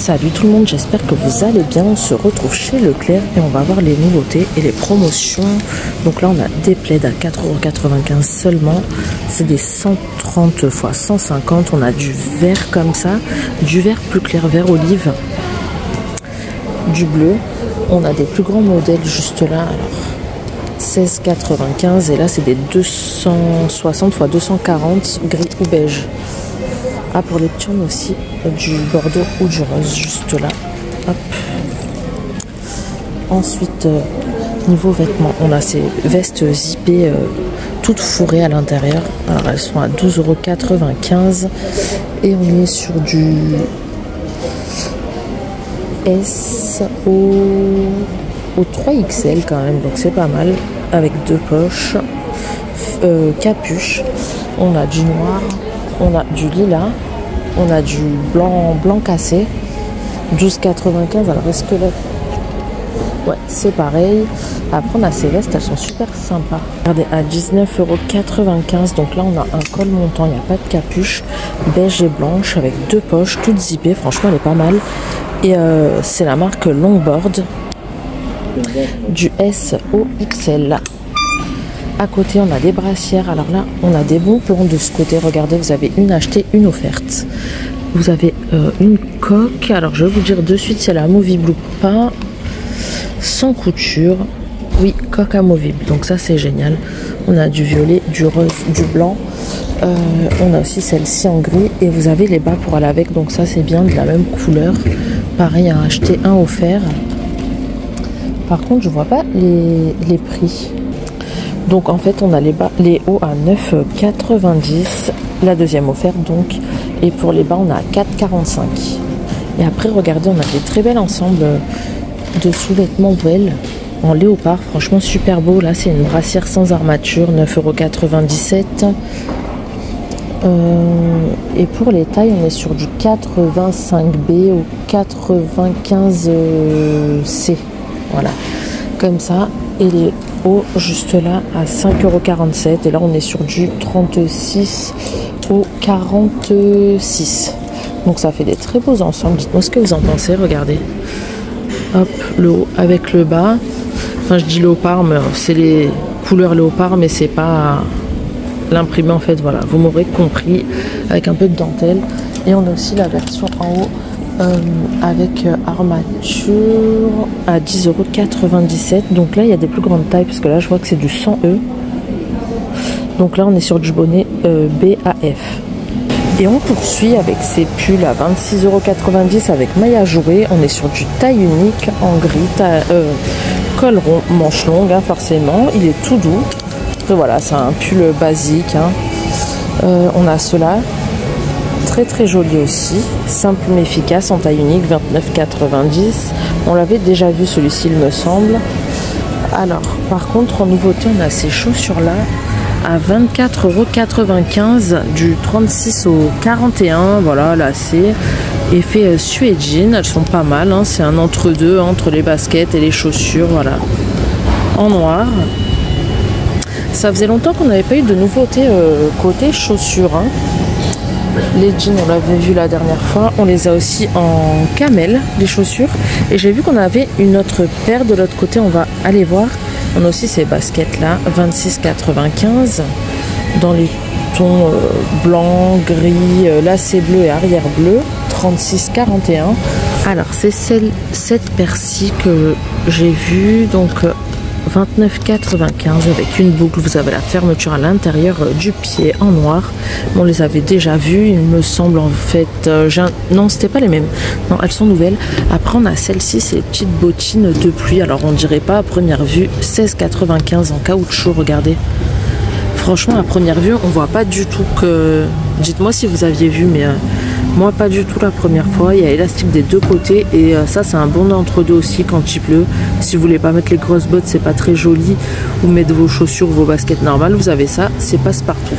Salut tout le monde, j'espère que vous allez bien. On se retrouve chez Leclerc et on va voir les nouveautés et les promotions. Donc là on a des plaids à 4,95 € seulement. C'est des 130 x 150. On a du vert comme ça, du vert plus clair, vert olive, du bleu. On a des plus grands modèles juste là. Alors 16,95 et là c'est des 260 x 240 gris ou beige. Ah, pour les petits, on a aussi du bordeaux ou du rose, juste là. Hop. Ensuite, niveau vêtements, on a ces vestes zippées toutes fourrées à l'intérieur. Alors, elles sont à 12,95 € et on est sur du S au 3XL quand même, donc c'est pas mal. Avec deux poches, capuche, on a du noir. On a du lilas, on a du blanc cassé, 12,95 €. Alors est-ce que là, ouais, c'est pareil. Après on a ces vestes, elles sont super sympas. Regardez, à 19,95 €. Donc là on a un col montant, il n'y a pas de capuche, beige et blanche avec deux poches, toutes zippées. Franchement elle est pas mal. Et c'est la marque Longboard, du S au XL. À côté, on a des brassières. Alors là, on a des bons plans de ce côté. Regardez, vous avez une achetée, une offerte. Vous avez une coque. Alors, je vais vous dire de suite si elle est amovible ou pas. Sans couture. Oui, coque amovible. Donc ça, c'est génial. On a du violet, du rose, du blanc. On a aussi celle-ci en gris. Et vous avez les bas pour aller avec. Donc ça, c'est bien, de la même couleur. Pareil, à acheter, un offert. Par contre, je vois pas les prix. Donc en fait on a les hauts à 9,90 €, la deuxième offerte donc, et pour les bas on a 4,45 €. Et après regardez, on a des très belles ensembles de sous-vêtements belles en léopard, franchement super beau. Là c'est une brassière sans armature, 9,97 €. Et pour les tailles on est sur du 85B ou 95C, voilà, comme ça. Et les hauts juste là à 5,47 € et là on est sur du 36 ou 46. Donc ça fait des très beaux ensembles. Dites-moi ce que vous en pensez. Regardez, hop, le haut avec le bas. Enfin je dis léopard, mais c'est les couleurs léopard, mais c'est pas l'imprimé en fait. Voilà, vous m'aurez compris, avec un peu de dentelle. Et on a aussi la version en haut avec armature à 10,97 €. Donc là il y a des plus grandes tailles parce que là je vois que c'est du 100E. Donc là on est sur du bonnet BAF. Et on poursuit avec ces pulls à 26,90 € avec maille ajourée. On est sur du taille unique en gris, col rond, manche longue hein, forcément. Il est tout doux. Et voilà, c'est un pull basique hein. On a cela, très très joli aussi, simple mais efficace, en taille unique, 29,90 €. On l'avait déjà vu celui-ci il me semble. Alors par contre en nouveauté on a ces chaussures là à 24,95 € du 36 au 41. Voilà, là c'est effet suédine, elles sont pas mal hein. C'est un entre-deux entre les baskets et les chaussures, voilà, en noir. Ça faisait longtemps qu'on n'avait pas eu de nouveautés côté chaussures hein. Les jeans on l'avait vu la dernière fois, on les a aussi en camel, les chaussures. Et j'ai vu qu'on avait une autre paire de l'autre côté, on va aller voir. On a aussi ces baskets là, 26,95 € dans les tons blanc, gris, lacets bleu et arrière bleu, 36,41 €. Alors c'est cette paire-ci que j'ai vue, donc 29,95 € avec une boucle. Vous avez la fermeture à l'intérieur du pied en noir. On les avait déjà vues, il me semble en fait. Non, c'était pas les mêmes. Non, elles sont nouvelles. Après, on a celle-ci, ces petites bottines de pluie. Alors, on dirait pas à première vue. 16,95 € en caoutchouc. Regardez. Franchement, à première vue, on voit pas du tout que. Dites-moi si vous aviez vu, mais moi pas du tout la première fois. Il y a élastique des deux côtés et ça c'est un bon entre-deux aussi quand il pleut. Si vous voulez pas mettre les grosses bottes, c'est pas très joli, ou mettre vos chaussures, vos baskets normales, vous avez ça, c'est passe-partout.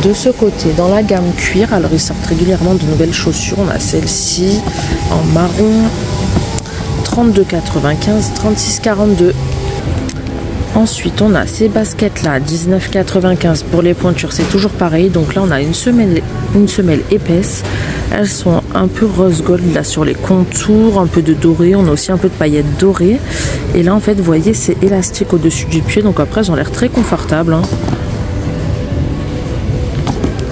De ce côté, dans la gamme cuir, alors ils sortent régulièrement de nouvelles chaussures. On a celle-ci en marron, 32,95 €, 36,42 €. Ensuite, on a ces baskets-là, 19,95 pour les pointures, c'est toujours pareil. Donc là, on a une semelle épaisse. Elles sont un peu rose gold là sur les contours, un peu de doré. On a aussi un peu de paillettes dorées. Et là, en fait, vous voyez, c'est élastique au-dessus du pied. Donc après, elles ont l'air très confortables, hein.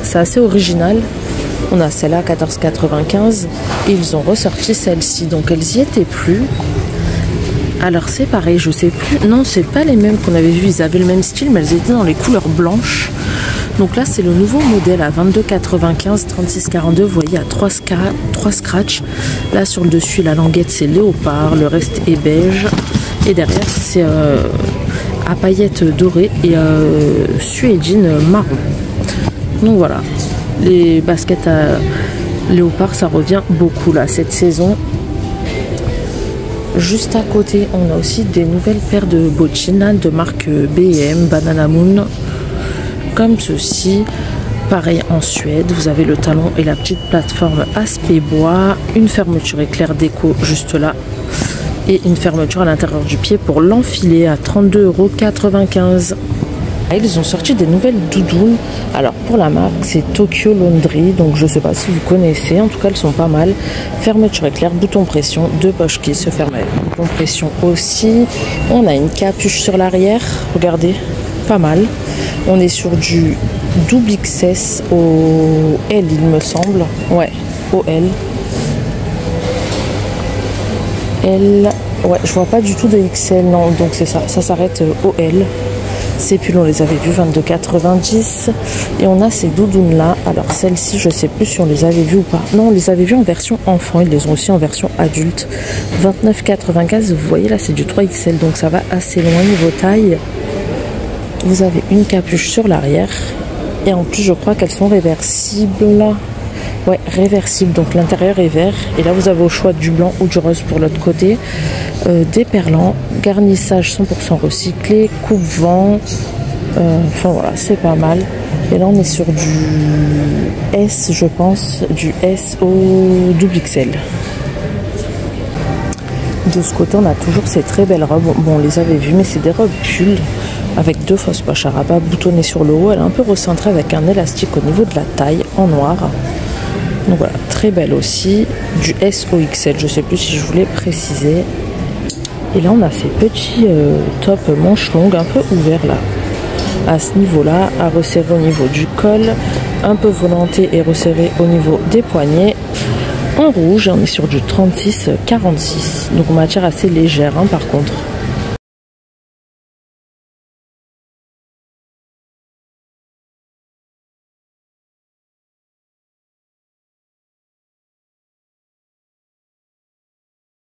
C'est assez original. On a celle-là, 14,95. Et ils ont ressorti celle-ci. Donc elles y étaient plus. Alors c'est pareil, je sais plus. Non, c'est pas les mêmes qu'on avait vus. Ils avaient le même style, mais elles étaient dans les couleurs blanches. Donc là, c'est le nouveau modèle à 22,95, 36,42. Vous voyez, à 3 scratchs. Là, sur le dessus, la languette, c'est léopard. Le reste est beige. Et derrière, c'est à paillettes dorées et suédine marron. Donc voilà, les baskets à léopard, ça revient beaucoup là cette saison. Juste à côté, on a aussi des nouvelles paires de bottines de marque B&M, Banana Moon, comme ceci. Pareil en Suède, vous avez le talon et la petite plateforme aspect bois, une fermeture éclair déco juste là, et une fermeture à l'intérieur du pied pour l'enfiler à 32,95 €. Ils ont sorti des nouvelles doudounes. Alors pour la marque, c'est Tokyo Laundry. Donc je sais pas si vous connaissez. En tout cas, elles sont pas mal. Fermeture éclair, bouton pression, deux poches qui se ferment avec bouton pression aussi. On a une capuche sur l'arrière. Regardez, pas mal. On est sur du double XS au L, il me semble. Ouais, au L. L. Ouais, je vois pas du tout de XL. Non, donc c'est ça. Ça s'arrête au L. Ces pulls, on les avait vus 22,90. Et on a ces doudounes là. Alors celles-ci, je sais plus si on les avait vues ou pas. Non, on les avait vues en version enfant. Ils les ont aussi en version adulte. 29,95. Vous voyez là, c'est du 3XL. Donc ça va assez loin niveau taille. Vous avez une capuche sur l'arrière. Et en plus, je crois qu'elles sont réversibles. Ouais, réversibles. Donc l'intérieur est vert. Et là, vous avez au choix du blanc ou du rose pour l'autre côté. Des perlants, garnissage 100% recyclé, coupe-vent, enfin voilà, c'est pas mal. Et là on est sur du S, je pense, du S au double XL. De ce côté, on a toujours ces très belles robes. Bon, on les avait vues, mais c'est des robes pull avec deux fausses poches à rabat boutonnées sur le haut. Elle est un peu recentrée avec un élastique au niveau de la taille en noir. Donc voilà, très belle aussi. Du S au XL, je sais plus si je voulais préciser. Et là, on a ces petits tops manches longues un peu ouverts là. À ce niveau-là, à resserrer au niveau du col, un peu volanté et resserré au niveau des poignets. En rouge, on est sur du 36,46. Donc matière assez légère hein, par contre.